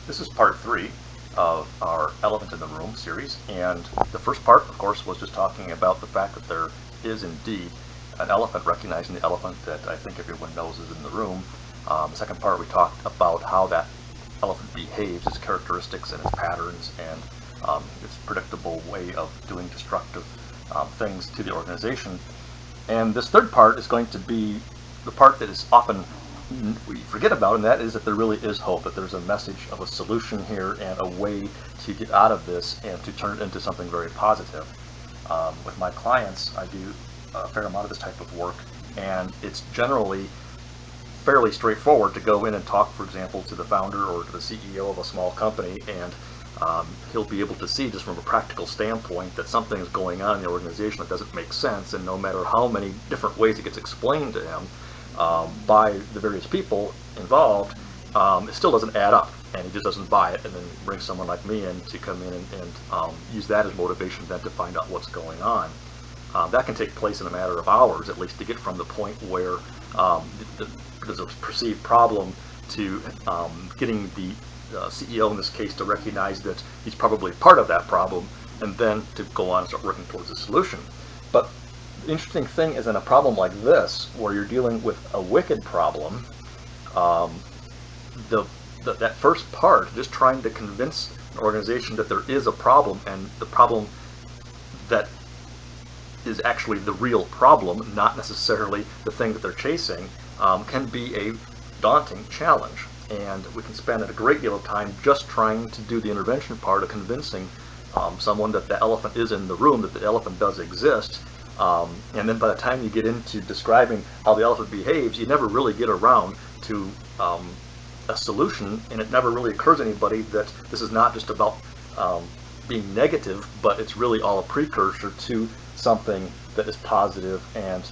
This is part 3 of our Elephant in the Room series, and the first part, of course, was just talking about the fact that there is indeed an elephant, recognizing the elephant that I think everyone knows is in the room. The second part, we talked about how that elephant behaves, its characteristics and its patterns, and its predictable way of doing destructive things to the organization. And this third part is going to be the part that is often we forget about, and that is that there really is hope, that there's a message of a solution here and a way to get out of this and to turn it into something very positive. With my clients, I do a fair amount of this type of work, and it's generally fairly straightforward to go in and talk, for example, to the founder or to the CEO of a small company, and he'll be able to see just from a practical standpoint that something is going on in the organization that doesn't make sense, and no matter how many different ways it gets explained to him by the various people involved, it still doesn't add up, and he just doesn't buy it, and then bring someone like me in to come in and use that as motivation then to find out what's going on. That can take place in a matter of hours, at least, to get from the point where there's a perceived problem to getting the CEO in this case to recognize that he's probably part of that problem, and then to go on and start working towards a solution. But the interesting thing is, in a problem like this, where you're dealing with a wicked problem, that first part, just trying to convince an organization that there is a problem, and the problem that is actually the real problem, not necessarily the thing that they're chasing, can be a daunting challenge. And we can spend a great deal of time just trying to do the intervention part of convincing someone that the elephant is in the room, that the elephant does exist. And then by the time you get into describing how the elephant behaves, you never really get around to a solution, and it never really occurs to anybody that this is not just about being negative, but it's really all a precursor to something that is positive and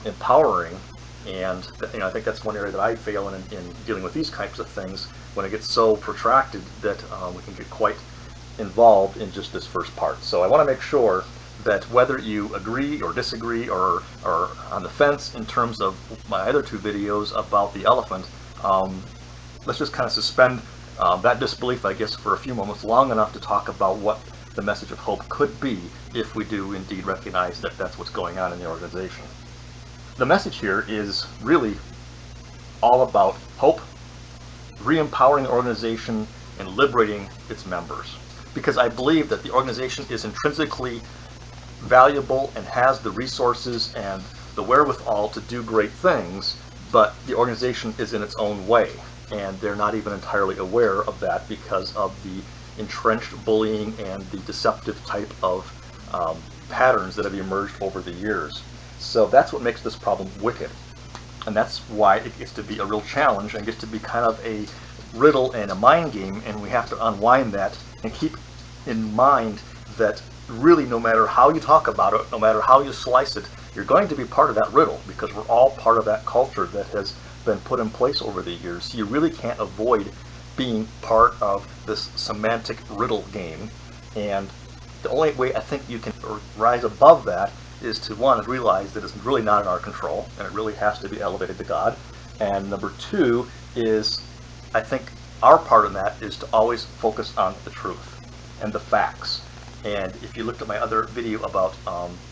empowering. And I think that's one area that I fail in dealing with these types of things, when it gets so protracted that we can get quite involved in just this first part. So I want to make sure that whether you agree or disagree or on the fence in terms of my other two videos about the elephant, let's just kind of suspend that disbelief, I guess, for a few moments, long enough to talk about what the message of hope could be if we do indeed recognize that that's what's going on in the organization. The message here is really all about hope, re-empowering the organization, and liberating its members. Because I believe that the organization is intrinsically valuable and has the resources and the wherewithal to do great things, but the organization is in its own way, and they're not even entirely aware of that because of the entrenched bullying and the deceptive type of patterns that have emerged over the years. So that's what makes this problem wicked, and that's why it gets to be a real challenge and gets to be kind of a riddle and a mind game, and we have to unwind that and keep in mind that really, no matter how you talk about it, no matter how you slice it, you're going to be part of that riddle, because we're all part of that culture that has been put in place over the years. So you really can't avoid being part of this semantic riddle game, and the only way I think you can rise above that is to, one, realize that it's really not in our control, and it really has to be elevated to God. And number two is, I think our part in that is to always focus on the truth and the facts. And if you looked at my other video about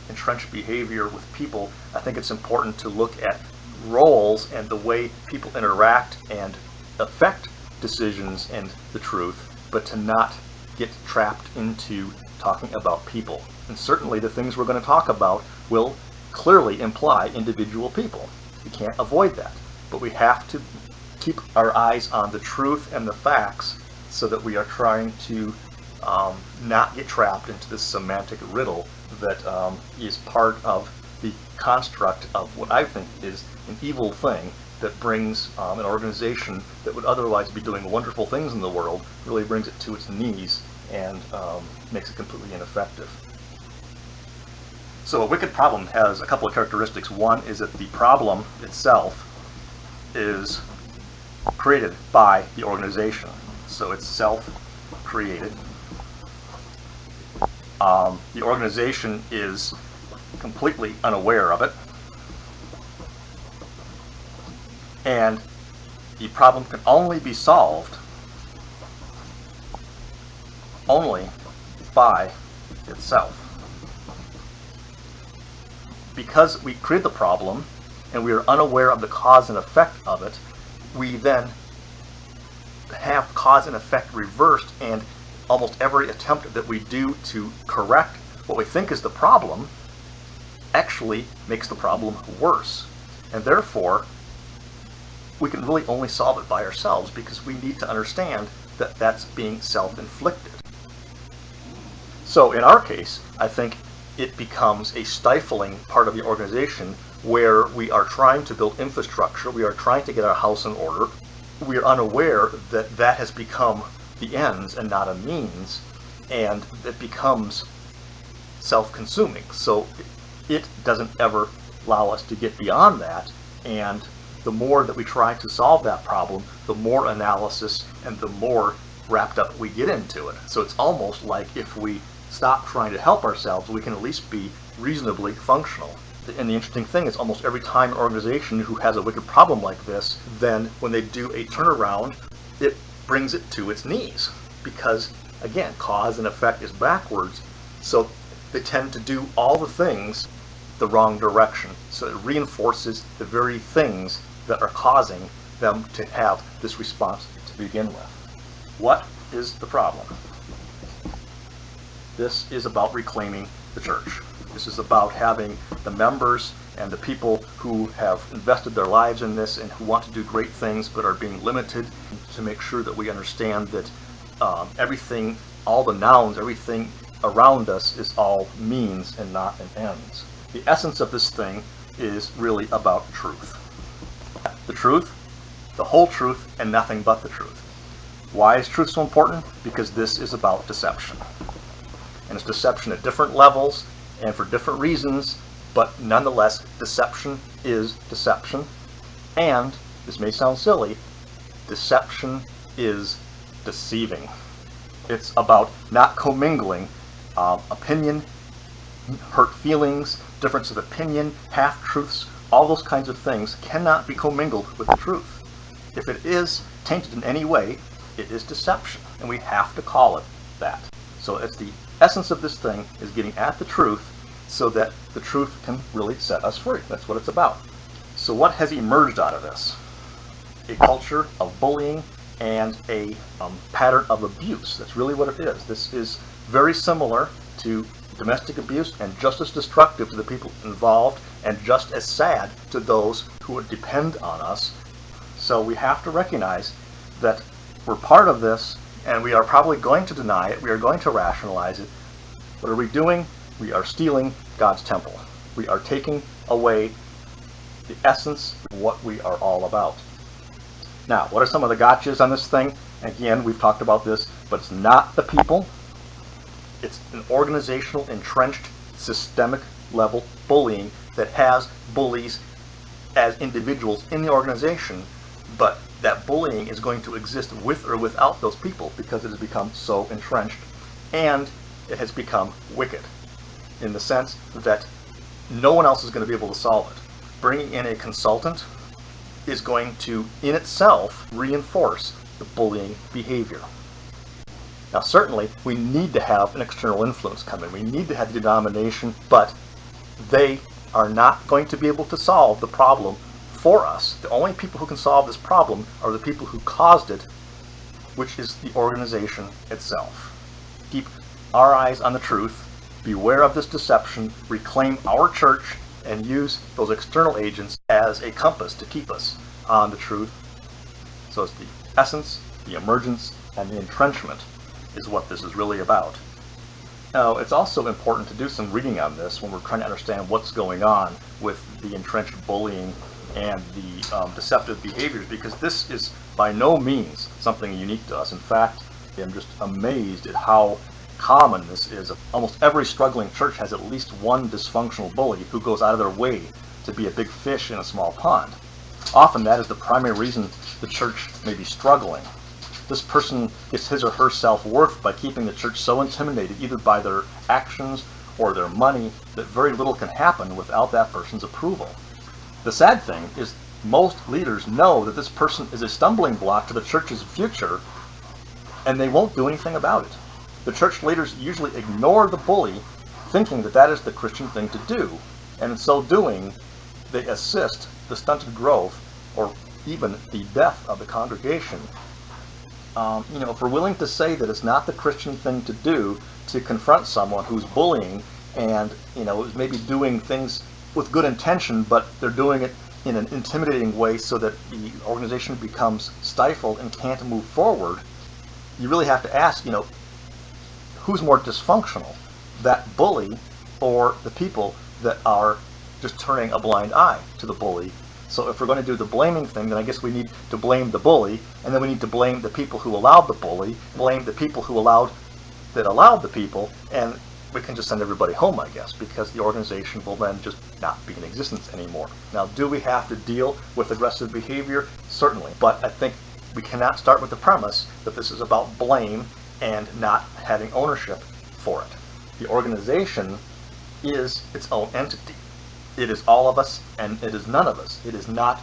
entrenched behavior with people, I think it's important to look at roles and the way people interact and affect decisions and the truth, but to not get trapped into talking about people. And certainly the things we're going to talk about will clearly imply individual people. We can't avoid that. But we have to keep our eyes on the truth and the facts so that we are trying to not get trapped into this semantic riddle that is part of the construct of what I think is an evil thing that brings an organization that would otherwise be doing wonderful things in the world, really brings it to its knees and makes it completely ineffective. So a wicked problem has a couple of characteristics. One is that the problem itself is created by the organization. So it's self-created. The organization is completely unaware of it. And the problem can only be solved only by itself. Because we create the problem and we are unaware of the cause and effect of it, we then have cause and effect reversed, and almost every attempt that we do to correct what we think is the problem actually makes the problem worse. And therefore, we can really only solve it by ourselves, because we need to understand that that's being self-inflicted. So in our case, I think it becomes a stifling part of the organization where we are trying to build infrastructure, we are trying to get our house in order. We are unaware that that has become the ends and not a means, and it becomes self-consuming. So it doesn't ever allow us to get beyond that, and the more that we try to solve that problem, the more analysis and the more wrapped up we get into it. So it's almost like if we stop trying to help ourselves, we can at least be reasonably functional. And the interesting thing is, almost every time an organization who has a wicked problem like this, then when they do a turnaround, it brings it to its knees. Because, again, cause and effect is backwards, so they tend to do all the things the wrong direction. So it reinforces the very things that are causing them to have this response to begin with. What is the problem? This is about reclaiming the church. This is about having the members and the people who have invested their lives in this and who want to do great things but are being limited, to make sure that we understand that everything, all the nouns, everything around us is all means and not an ends. The essence of this thing is really about truth. The truth, the whole truth, and nothing but the truth. Why is truth so important? Because this is about deception. And it's deception at different levels and for different reasons, but nonetheless, deception is deception. And, this may sound silly, deception is deceiving. It's about not commingling opinion, hurt feelings, difference of opinion, half-truths, all those kinds of things cannot be commingled with the truth. If it is tainted in any way, it is deception, and we have to call it that. So it's the essence of this thing is getting at the truth so that the truth can really set us free. That's what it's about. So what has emerged out of this? A culture of bullying and a pattern of abuse. That's really what it is. This is very similar to domestic abuse and just as destructive to the people involved and just as sad to those who would depend on us. So we have to recognize that we're part of this, and we are probably going to deny it. We are going to rationalize it. What are we doing? We are stealing God's temple. We are taking away the essence of what we are all about. Now, what are some of the gotchas on this thing? Again, we've talked about this, but it's not the people. It's an organizational, entrenched, systemic level bullying that has bullies as individuals in the organization, but that bullying is going to exist with or without those people because it has become so entrenched, and it has become wicked in the sense that no one else is going to be able to solve it. Bringing in a consultant is going to, in itself, reinforce the bullying behavior. Now, certainly, we need to have an external influence come in. We need to have the denomination, but they are not going to be able to solve the problem for us. The only people who can solve this problem are the people who caused it, which is the organization itself. Keep our eyes on the truth, beware of this deception, reclaim our church, and use those external agents as a compass to keep us on the truth. So it's the essence, the emergence, and the entrenchment is what this is really about. Now, it's also important to do some reading on this when we're trying to understand what's going on with the entrenched bullying and the deceptive behaviors, because this is by no means something unique to us. In fact, I'm just amazed at how common this is. Almost every struggling church has at least one dysfunctional bully who goes out of their way to be a big fish in a small pond. Often that is the primary reason the church may be struggling. This person gets his or her self-worth by keeping the church so intimidated either by their actions or their money that very little can happen without that person's approval. The sad thing is most leaders know that this person is a stumbling block to the church's future, and they won't do anything about it. The church leaders usually ignore the bully, thinking that that is the Christian thing to do, and in so doing, they assist the stunted growth or even the death of the congregation. If we're willing to say that it's not the Christian thing to do to confront someone who's bullying and, is maybe doing things with good intention, but they're doing it in an intimidating way so that the organization becomes stifled and can't move forward, you really have to ask, who's more dysfunctional, that bully or the people that are just turning a blind eye to the bully? So if we're going to do the blaming thing, then I guess we need to blame the bully, and then we need to blame the people who allowed the bully, blame the people who allowed the people, and we can just send everybody home, I guess, because the organization will then just not be in existence anymore. Now, do we have to deal with aggressive behavior? Certainly, but I think we cannot start with the premise that this is about blame and not having ownership for it. The organization is its own entity. It is all of us and it is none of us. It is not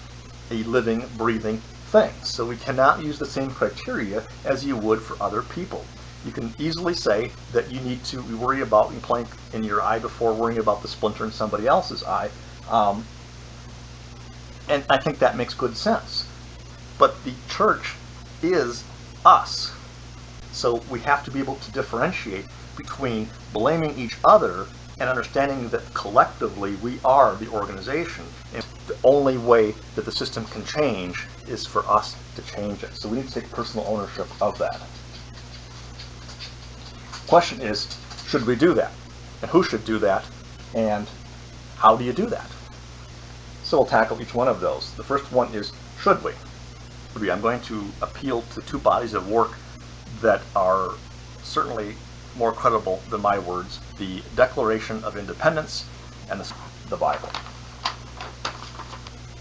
a living, breathing thing. So we cannot use the same criteria as you would for other people. You can easily say that you need to worry about the plank in your eye before worrying about the splinter in somebody else's eye. And I think that makes good sense. But the church is us. So we have to be able to differentiate between blaming each other and understanding that collectively we are the organization. And the only way that the system can change is for us to change it. So we need to take personal ownership of that. Question is, should we do that? And who should do that? And how do you do that? So we'll tackle each one of those. The first one is, should we? I'm going to appeal to two bodies of work that are certainly more credible than my words: the Declaration of Independence and the Bible.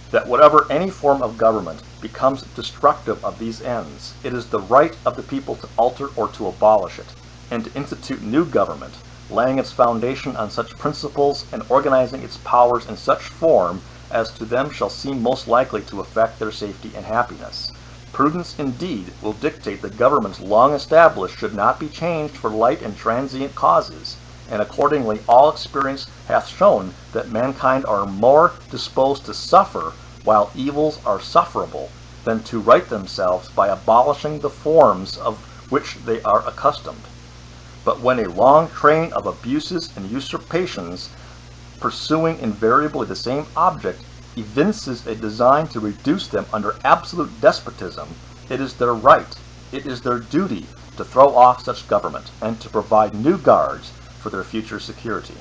That whatever any form of government becomes destructive of these ends, it is the right of the people to alter or to abolish it, and to institute new government, laying its foundation on such principles and organizing its powers in such form as to them shall seem most likely to affect their safety and happiness. Prudence indeed will dictate that governments long established should not be changed for light and transient causes, and accordingly all experience hath shown that mankind are more disposed to suffer while evils are sufferable than to right themselves by abolishing the forms of which they are accustomed. But when a long train of abuses and usurpations, pursuing invariably the same object, evinces a design to reduce them under absolute despotism, it is their right, it is their duty to throw off such government and to provide new guards for their future security.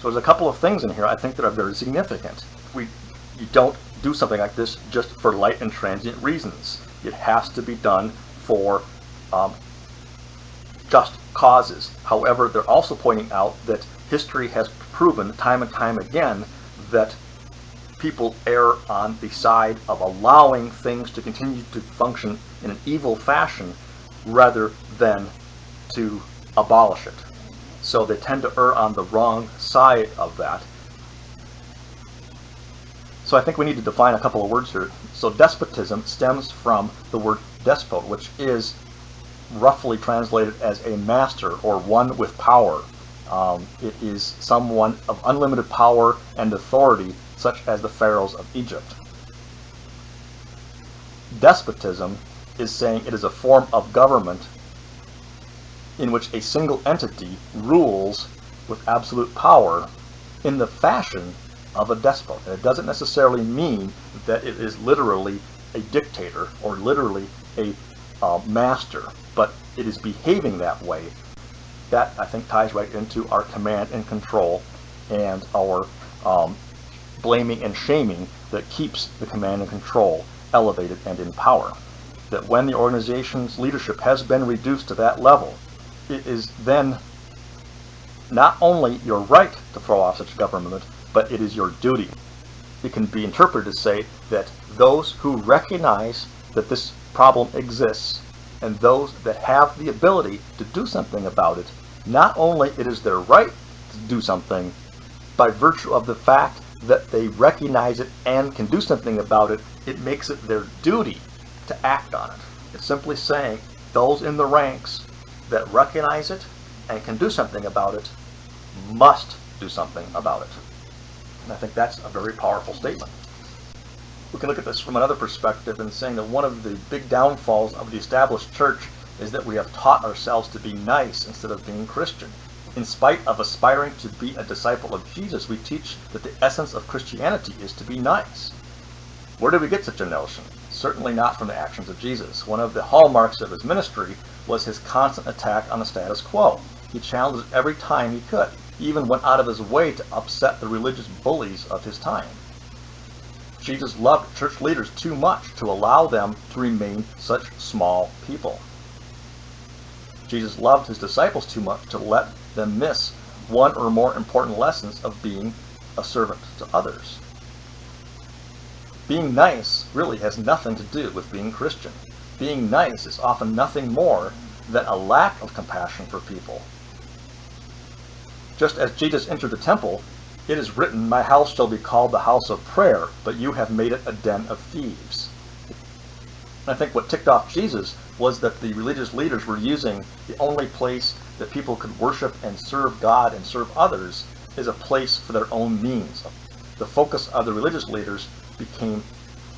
So there's a couple of things in here I think that are very significant. You don't do something like this just for light and transient reasons. It has to be done for just causes. However, they're also pointing out that history has proven time and time again that people err on the side of allowing things to continue to function in an evil fashion rather than to abolish it. So they tend to err on the wrong side of that. So I think we need to define a couple of words here. So despotism stems from the word despot, which is roughly translated as a master or one with power. It is someone of unlimited power and authority, such as the pharaohs of Egypt. Despotism is saying it is a form of government in which a single entity rules with absolute power in the fashion of a despot. And it doesn't necessarily mean that it is literally a dictator or literally a master, but it is behaving that way. That, I think, ties right into our command and control and our blaming and shaming that keeps the command and control elevated and in power. That when the organization's leadership has been reduced to that level, it is then not only your right to throw off such government, but it is your duty. It can be interpreted to say that those who recognize that this problem exists and those that have the ability to do something about it, not only it is their right to do something, by virtue of the fact that they recognize it and can do something about it, it makes it their duty to act on it. It's simply saying those in the ranks that recognize it and can do something about it must do something about it. And I think that's a very powerful statement. We can look at this from another perspective in saying that one of the big downfalls of the established church is that we have taught ourselves to be nice instead of being Christian. In spite of aspiring to be a disciple of Jesus, we teach that the essence of Christianity is to be nice. Where did we get such a notion? Certainly not from the actions of Jesus. One of the hallmarks of his ministry was his constant attack on the status quo. He challenged it every time he could. He even went out of his way to upset the religious bullies of his time. Jesus loved church leaders too much to allow them to remain such small people. Jesus loved his disciples too much to let them miss one or more important lessons of being a servant to others. Being nice really has nothing to do with being Christian. Being nice is often nothing more than a lack of compassion for people. Just as Jesus entered the temple, it is written, "My house shall be called the house of prayer, but you have made it a den of thieves." And I think what ticked off Jesus was that the religious leaders were using the only place that people could worship and serve God and serve others as a place for their own means. The focus of the religious leaders became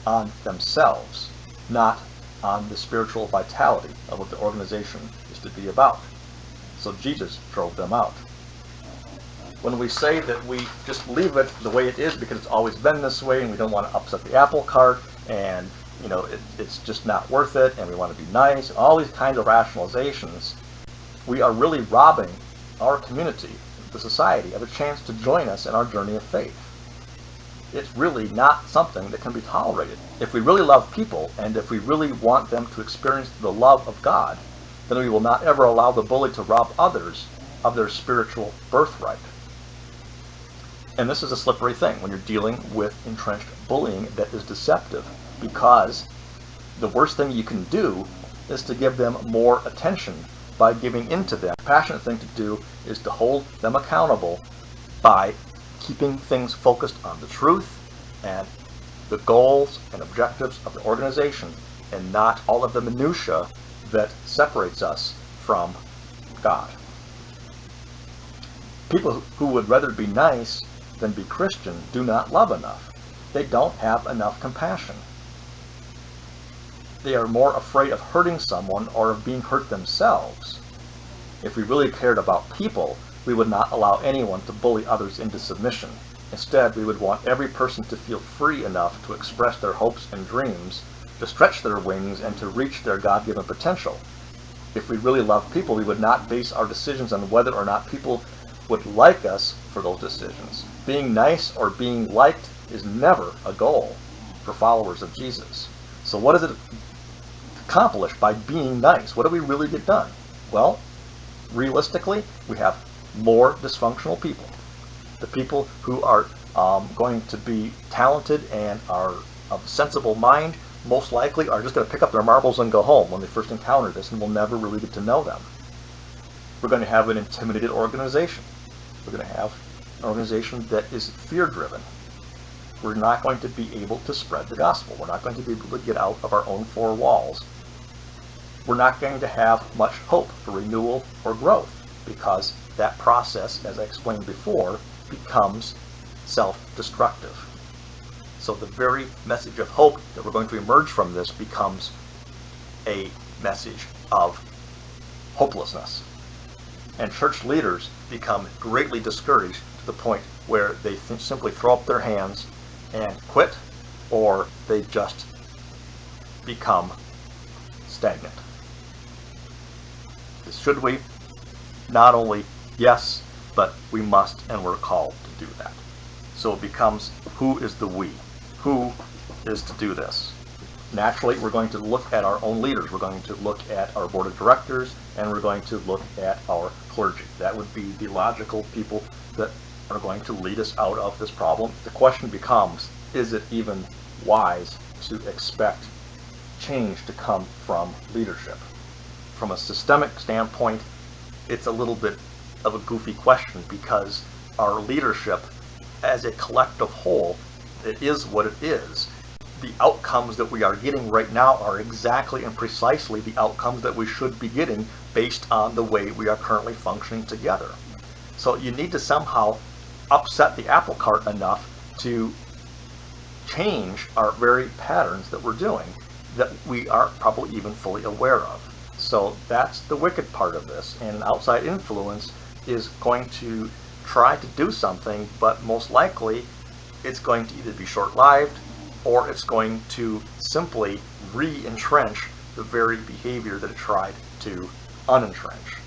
on themselves, not on the spiritual vitality of what the organization is to be about. So Jesus drove them out. When we say that we just leave it the way it is because it's always been this way and we don't want to upset the apple cart and it's just not worth it and we want to be nice and all these kinds of rationalizations, we are really robbing our community, the society, of a chance to join us in our journey of faith. It's really not something that can be tolerated. If we really love people and if we really want them to experience the love of God, then we will not ever allow the bully to rob others of their spiritual birthright. And this is a slippery thing when you're dealing with entrenched bullying that is deceptive, because the worst thing you can do is to give them more attention by giving in to them. The passionate thing to do is to hold them accountable by keeping things focused on the truth and the goals and objectives of the organization and not all of the minutia that separates us from God. People who would rather be nice than be Christian do not love enough. They don't have enough compassion. They are more afraid of hurting someone or of being hurt themselves. If we really cared about people, we would not allow anyone to bully others into submission. Instead, we would want every person to feel free enough to express their hopes and dreams, to stretch their wings, and to reach their God-given potential. If we really loved people, we would not base our decisions on whether or not people would like us for those decisions. Being nice or being liked is never a goal for followers of Jesus. So what is it accomplished by being nice? What do we really get done? Well, realistically, we have more dysfunctional people. The people who are going to be talented and are of sensible mind most likely are just going to pick up their marbles and go home when they first encounter this, and we'll never really get to know them. We're going to have an intimidated organization. We're going to have an organization that is fear-driven. We're not going to be able to spread the gospel. We're not going to be able to get out of our own four walls. We're not going to have much hope for renewal or growth because that process, as I explained before, becomes self-destructive. So the very message of hope that we're going to emerge from this becomes a message of hopelessness. And church leaders become greatly discouraged to the point where they simply throw up their hands and quit, or they just become stagnant. Should we? Not only yes, but we must and we're called to do that. So it becomes, who is the we? Who is to do this? Naturally, we're going to look at our own leaders. We're going to look at our board of directors, and we're going to look at our clergy. That would be the logical people that are going to lead us out of this problem. The question becomes, is it even wise to expect change to come from leadership? From a systemic standpoint, it's a little bit of a goofy question because our leadership as a collective whole, it is what it is. the outcomes that we are getting right now are exactly and precisely the outcomes that we should be getting based on the way we are currently functioning together. So you need to somehow upset the apple cart enough to change our very patterns that we're doing that we aren't probably even fully aware of. So that's the wicked part of this. And outside influence is going to try to do something, but most likely it's going to either be short-lived or it's going to simply re-entrench the very behavior that it tried to unentrench.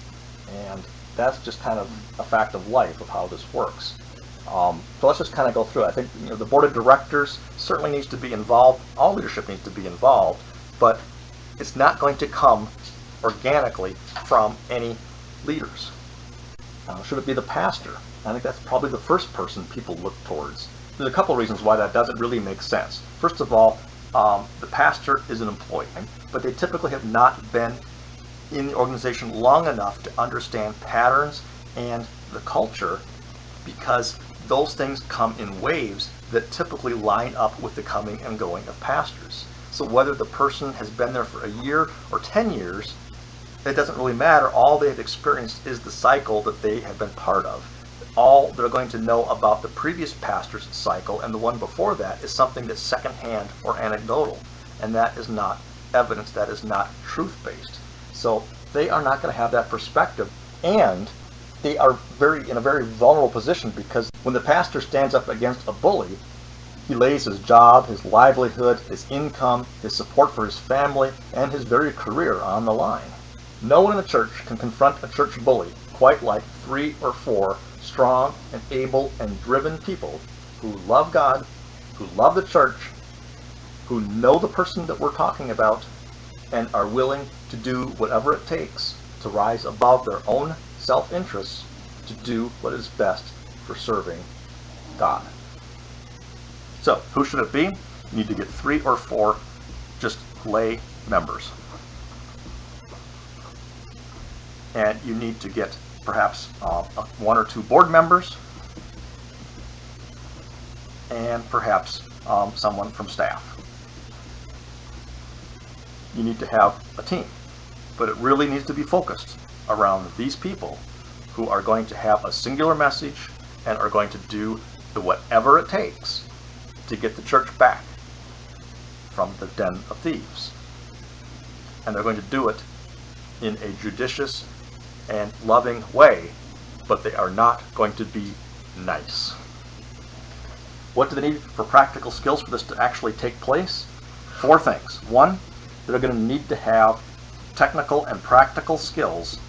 And that's just kind of a fact of life of how this works. So let's just kind of go through it. I think the board of directors certainly needs to be involved. All leadership needs to be involved, but it's not going to come organically from any leaders. Should it be the pastor? I think that's probably the first person people look towards. There's a couple of reasons why that doesn't really make sense. First of all, the pastor is an employee, but they typically have not been in the organization long enough to understand patterns and the culture, because those things come in waves that typically line up with the coming and going of pastors. So whether the person has been there for a year or 10 years, it doesn't really matter. All they've experienced is the cycle that they have been part of. All they're going to know about the previous pastor's cycle and the one before that is something that's secondhand or anecdotal. And that is not evidence, that is not truth-based. So they are not going to have that perspective. And they are in a very vulnerable position, because when the pastor stands up against a bully, he lays his job, his livelihood, his income, his support for his family, and his very career on the line. No one in the church can confront a church bully quite like 3 or 4 strong and able and driven people who love God, who love the church, who know the person that we're talking about, and are willing to do whatever it takes to rise above their own self-interests to do what is best for serving God. So, who should it be? You need to get 3 or 4 just lay members. And you need to get perhaps 1 or 2 board members, and perhaps someone from staff. You need to have a team, but it really needs to be focused around these people who are going to have a singular message and are going to do whatever it takes to get the church back from the den of thieves. And they're going to do it in a judicious and loving way, but they are not going to be nice. What do they need for practical skills for this to actually take place? 4 things. 1, they're going to need to have technical and practical skills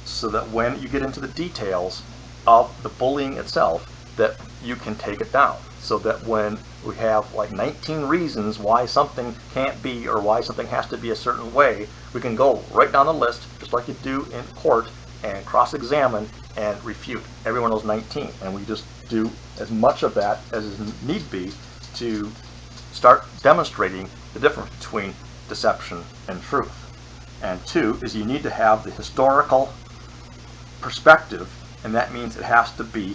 so that when you get into the details of the bullying itself, that you can take it down. So that when we have like 19 reasons why something can't be or why something has to be a certain way, we can go right down the list, just like you do in court, and cross-examine and refute every one of those 19. And we just do as much of that as is need be to start demonstrating the difference between deception and truth. And 2 is you need to have the historical perspective, and that means it has to be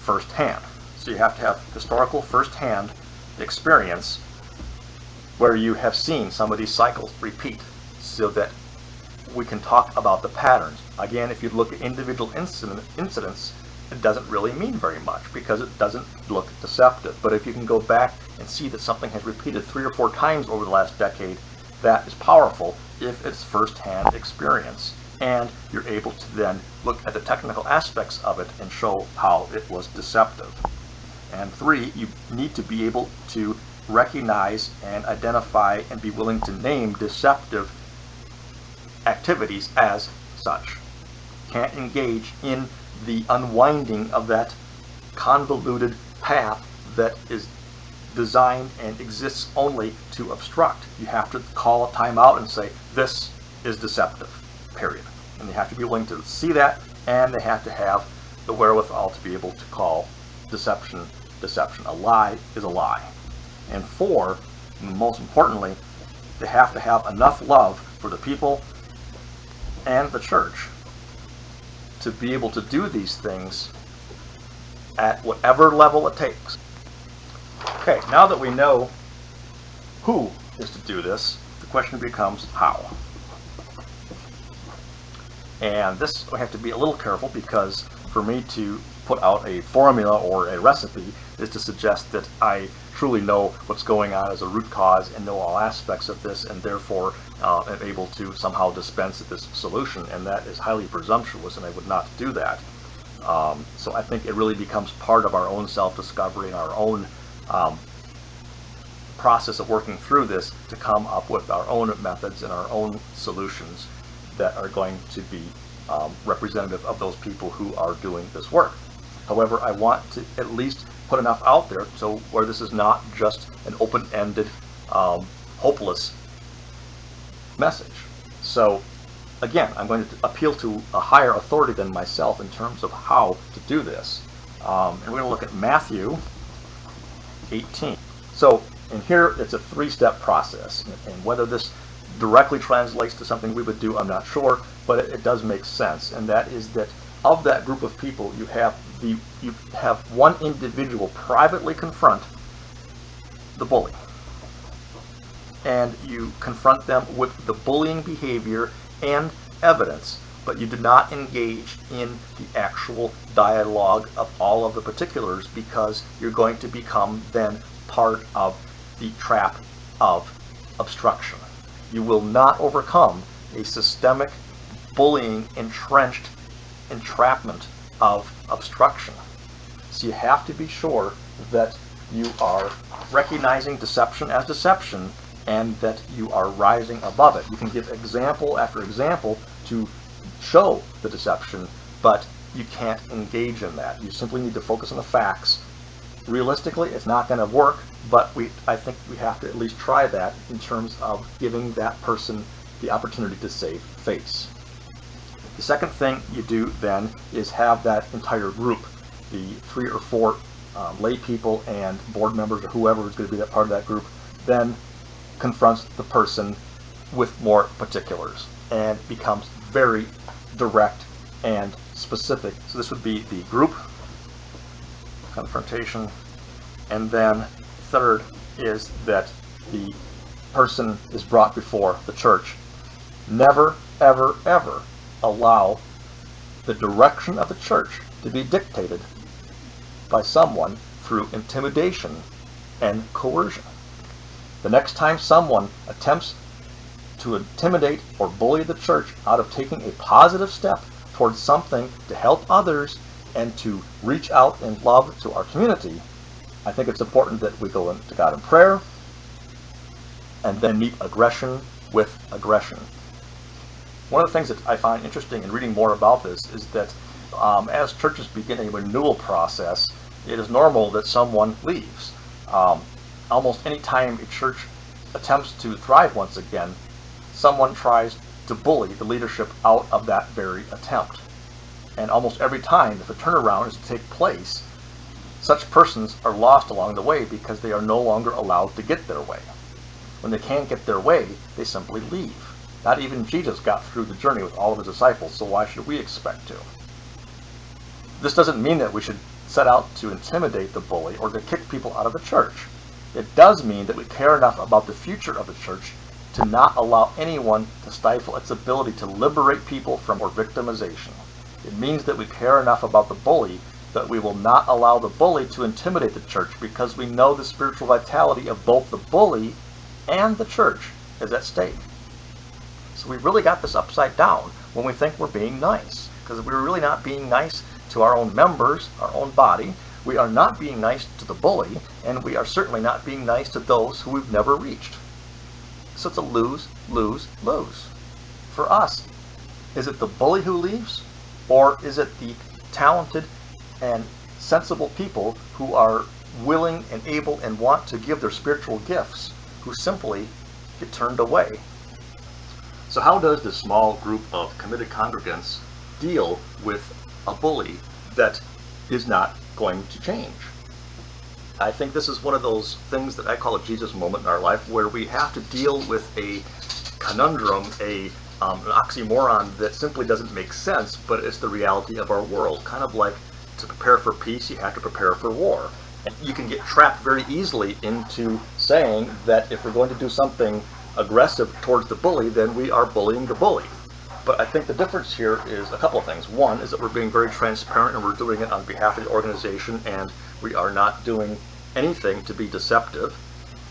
firsthand. So you have to have historical first-hand experience where you have seen some of these cycles repeat, so that we can talk about the patterns. Again, if you look at individual incidents, it doesn't really mean very much because it doesn't look deceptive. But if you can go back and see that something has repeated 3 or 4 times over the last decade, that is powerful if it's first-hand experience. And you're able to then look at the technical aspects of it and show how it was deceptive. And 3, you need to be able to recognize and identify and be willing to name deceptive activities as such. Can't engage in the unwinding of that convoluted path that is designed and exists only to obstruct. You have to call a timeout and say, this is deceptive, period. And they have to be willing to see that, and they have to have the wherewithal to be able to call deception, deception. A lie is a lie. And 4, and most importantly, they have to have enough love for the people and the church to be able to do these things at whatever level it takes. Okay, now that we know who is to do this, the question becomes how. And this I have to be a little careful, because for me to put out a formula or a recipe is to suggest that I truly know what's going on as a root cause and know all aspects of this, and therefore am able to somehow dispense this solution, and that is highly presumptuous, and I would not do that. So I think it really becomes part of our own self-discovery and our own process of working through this to come up with our own methods and our own solutions that are going to be representative of those people who are doing this work. However, I want to at least put enough out there so where this is not just an open-ended, hopeless message. So again, I'm going to appeal to a higher authority than myself in terms of how to do this. And we're going to look at Matthew 18. So in here, it's a three-step process, and whether this directly translates to something we would do, I'm not sure, but it does make sense. And that is that of that group of people, you have one individual privately confront the bully, and you confront them with the bullying behavior and evidence, but you do not engage in the actual dialogue of all of the particulars, because you're going to become then part of the trap of obstruction. You will not overcome a systemic bullying entrenched entrapment of obstruction. So you have to be sure that you are recognizing deception as deception, and that you are rising above it. You can give example after example to show the deception, but you can't engage in that. You simply need to focus on the facts. Realistically, it's not going to work, but I think we have to at least try that in terms of giving that person the opportunity to save face. The second thing you do then is have that entire group, the 3 or 4 lay people and board members or whoever is going to be that part of that group, then confronts the person with more particulars and becomes very direct and specific. So this would be the group confrontation, and then third is that the person is brought before the church. Never, ever, ever allow the direction of the church to be dictated by someone through intimidation and coercion. The next time someone attempts to intimidate or bully the church out of taking a positive step towards something to help others and to reach out in love to our community, I think it's important that we go to God in prayer and then meet aggression with aggression. One of the things that I find interesting in reading more about this is that as churches begin a renewal process, it is normal that someone leaves. Almost any time a church attempts to thrive once again, someone tries to bully the leadership out of that very attempt. And almost every time, if a turnaround is to take place, such persons are lost along the way because they are no longer allowed to get their way. When they can't get their way, they simply leave. Not even Jesus got through the journey with all of his disciples, so why should we expect to? This doesn't mean that we should set out to intimidate the bully or to kick people out of the church. It does mean that we care enough about the future of the church to not allow anyone to stifle its ability to liberate people from more victimization. It means that we care enough about the bully that we will not allow the bully to intimidate the church, because we know the spiritual vitality of both the bully and the church is at stake. So we really got this upside down when we think we're being nice, because we're really not being nice to our own members, our own body. We are not being nice to the bully, and we are certainly not being nice to those who we've never reached. So it's a lose, lose, lose. For us, is it the bully who leaves, or is it the talented and sensible people who are willing and able and want to give their spiritual gifts, who simply get turned away? So how does this small group of committed congregants deal with a bully that is not going to change? I think this is one of those things that I call a Jesus moment in our life, where we have to deal with a conundrum, an oxymoron that simply doesn't make sense, but it's the reality of our world. Kind of like, to prepare for peace, you have to prepare for war. And you can get trapped very easily into saying that if we're going to do something aggressive towards the bully, then we are bullying the bully. But I think the difference here is a couple of things. One is that we're being very transparent and we're doing it on behalf of the organization, and we are not doing anything to be deceptive.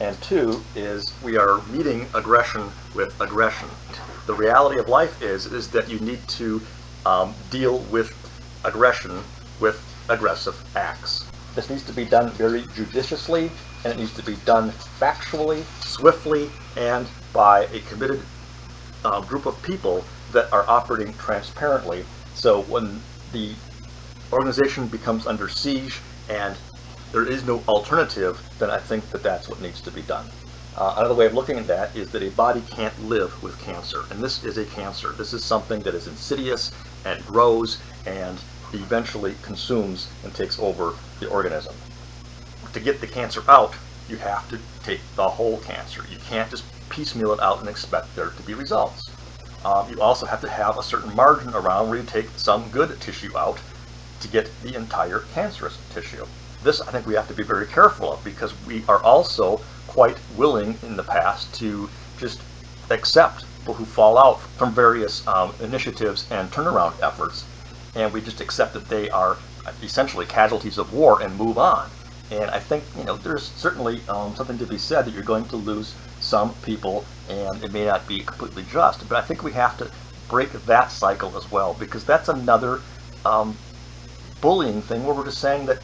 And two is we are meeting aggression with aggression. The reality of life is that you need to deal with aggression with aggressive acts. This needs to be done very judiciously, and it needs to be done factually, swiftly, and by a committed group of people that are operating transparently. So when the organization becomes under siege and there is no alternative, then I think that that's what needs to be done. Another way of looking at that is that a body can't live with cancer, and this is a cancer. This is something that is insidious and grows and eventually consumes and takes over the organism. To get the cancer out, you have to take the whole cancer. You can't just piecemeal it out and expect there to be results. You also have to have a certain margin around where you take some good tissue out to get the entire cancerous tissue. This I think we have to be very careful of, because we are also quite willing in the past to just accept people who fall out from various initiatives and turnaround efforts, and we just accept that they are essentially casualties of war and move on. And I think, there's certainly something to be said that you're going to lose some people, and it may not be completely just, but I think we have to break that cycle as well, because that's another bullying thing where we're just saying that,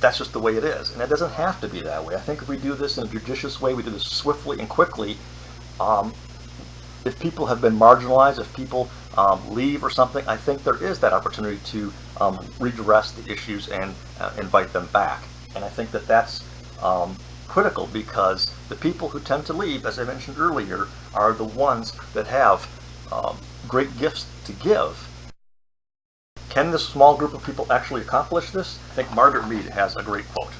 that's just the way it is, and it doesn't have to be that way. I think if we do this in a judicious way, we do this swiftly and quickly, if people have been marginalized, if people leave or something, I think there is that opportunity to redress the issues and invite them back. And I think that that's critical, because the people who tend to leave, as I mentioned earlier, are the ones that have great gifts to give. Can this small group of people actually accomplish this? I think Margaret Mead has a great quote.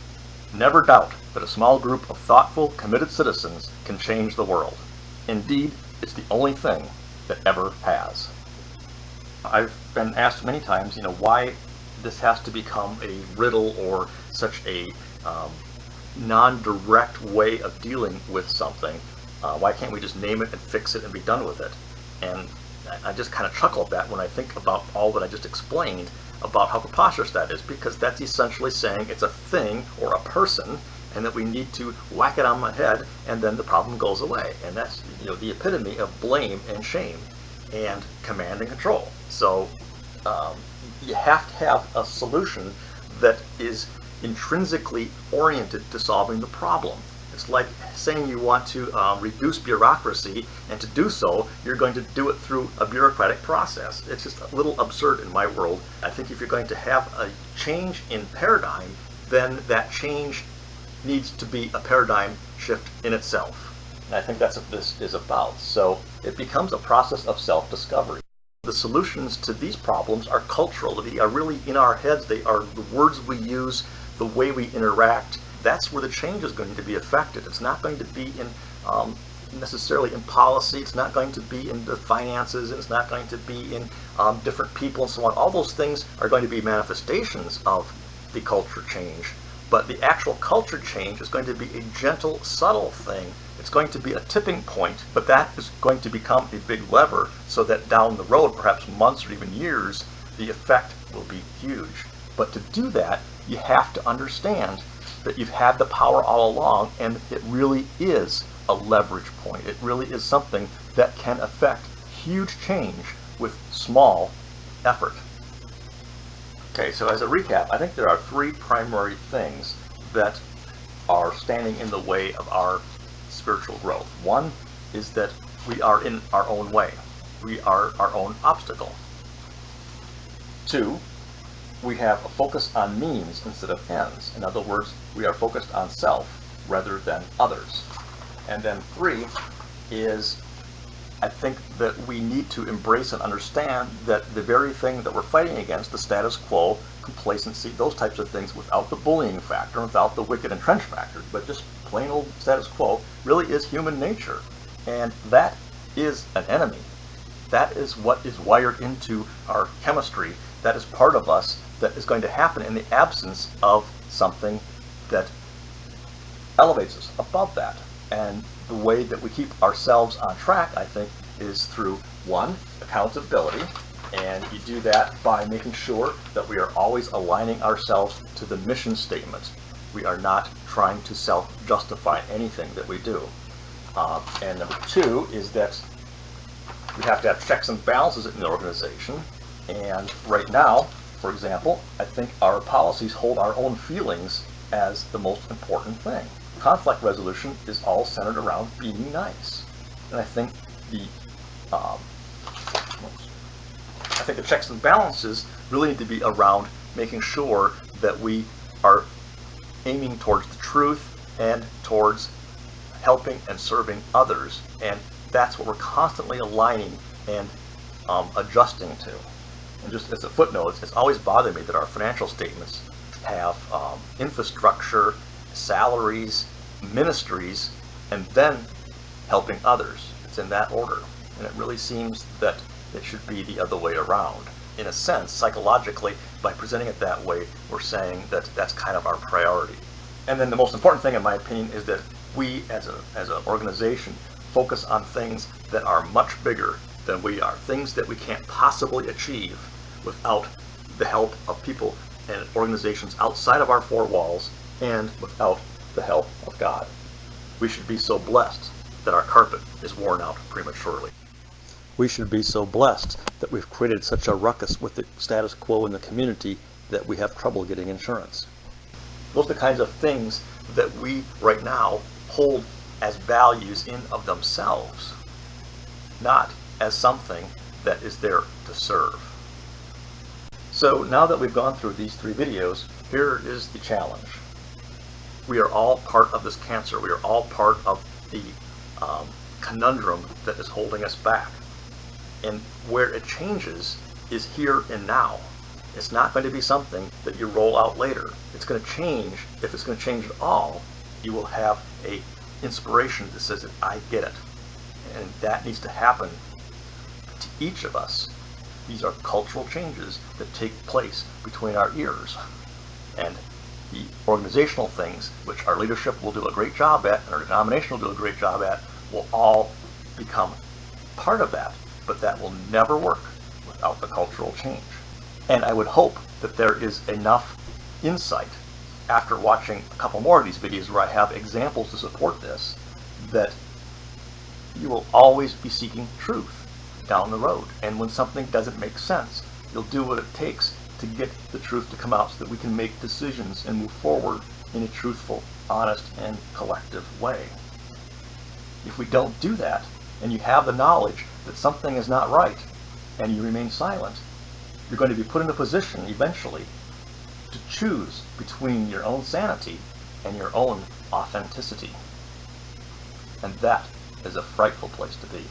"Never doubt that a small group of thoughtful, committed citizens can change the world. Indeed, it's the only thing that ever has." I've been asked many times, why this has to become a riddle or such a non-direct way of dealing with something. Why can't we just name it and fix it and be done with it? And I just kind of chuckle at that when I think about all that I just explained about how preposterous that is, because that's essentially saying it's a thing or a person, and that we need to whack it on my head and then the problem goes away. And that's the epitome of blame and shame and command and control. So you have to have a solution that is intrinsically oriented to solving the problem. It's like saying you want to reduce bureaucracy, and to do so, you're going to do it through a bureaucratic process. It's just a little absurd in my world. I think if you're going to have a change in paradigm, then that change needs to be a paradigm shift in itself. And I think that's what this is about. So it becomes a process of self-discovery. The solutions to these problems are cultural. They are really in our heads. They are the words we use, the way we interact. That's where the change is going to be affected. It's not going to be in necessarily in policy. It's not going to be in the finances. It's not going to be in different people and so on. All those things are going to be manifestations of the culture change. But the actual culture change is going to be a gentle, subtle thing. It's going to be a tipping point, but that is going to become a big lever, so that down the road, perhaps months or even years, the effect will be huge. But to do that, you have to understand that you've had the power all along, and it really is a leverage point. It really is something that can affect huge change with small effort. Okay, so as a recap, I think there are three primary things that are standing in the way of our spiritual growth. One is that we are in our own way. We are our own obstacle. Two, we have a focus on means instead of ends. In other words, we are focused on self rather than others. And then three is, I think that we need to embrace and understand that the very thing that we're fighting against, the status quo, complacency, those types of things, without the bullying factor, without the wicked entrenched factor, but just plain old status quo, really is human nature. And that is an enemy. That is what is wired into our chemistry. That is part of us that is going to happen in the absence of something that elevates us above that. And the way that we keep ourselves on track, I think, is through, one, accountability. And you do that by making sure that we are always aligning ourselves to the mission statement. We are not trying to self-justify anything that we do. And number two is that we have to have checks and balances in the organization. And right now, for example, I think our policies hold our own feelings as the most important thing. Conflict resolution is all centered around being nice. And I think the checks and balances really need to be around making sure that we are aiming towards the truth and towards helping and serving others. And that's what we're constantly aligning and adjusting to. And just as a footnote, it's always bothered me that our financial statements have infrastructure, salaries, ministries, and then helping others. It's in that order. And it really seems that it should be the other way around. In a sense, psychologically, by presenting it that way, we're saying that that's kind of our priority. And then the most important thing, in my opinion, is that we as an organization focus on things that are much bigger than we are, things that we can't possibly achieve without the help of people and organizations outside of our four walls and without the help of God. We should be so blessed that our carpet is worn out prematurely. We should be so blessed that we've created such a ruckus with the status quo in the community that we have trouble getting insurance. Those are the kinds of things that we right now hold as values in of themselves, not as something that is there to serve. So now that we've gone through these three videos, here is the challenge. We are all part of this cancer. We are all part of the conundrum that is holding us back. And where it changes is here and now. It's not going to be something that you roll out later. It's going to change. If it's going to change at all, you will have a inspiration that says that I get it. And that needs to happen to each of us. These are cultural changes that take place between our ears. And the organizational things, which our leadership will do a great job at, and our denomination will do a great job at, will all become part of that. But that will never work without the cultural change. And I would hope that there is enough insight after watching a couple more of these videos where I have examples to support this, that you will always be seeking truth down the road. And when something doesn't make sense, you'll do what it takes to get the truth to come out so that we can make decisions and move forward in a truthful, honest, and collective way. If we don't do that, and you have the knowledge that something is not right, and you remain silent, you're going to be put in a position eventually to choose between your own sanity and your own authenticity. And that is a frightful place to be.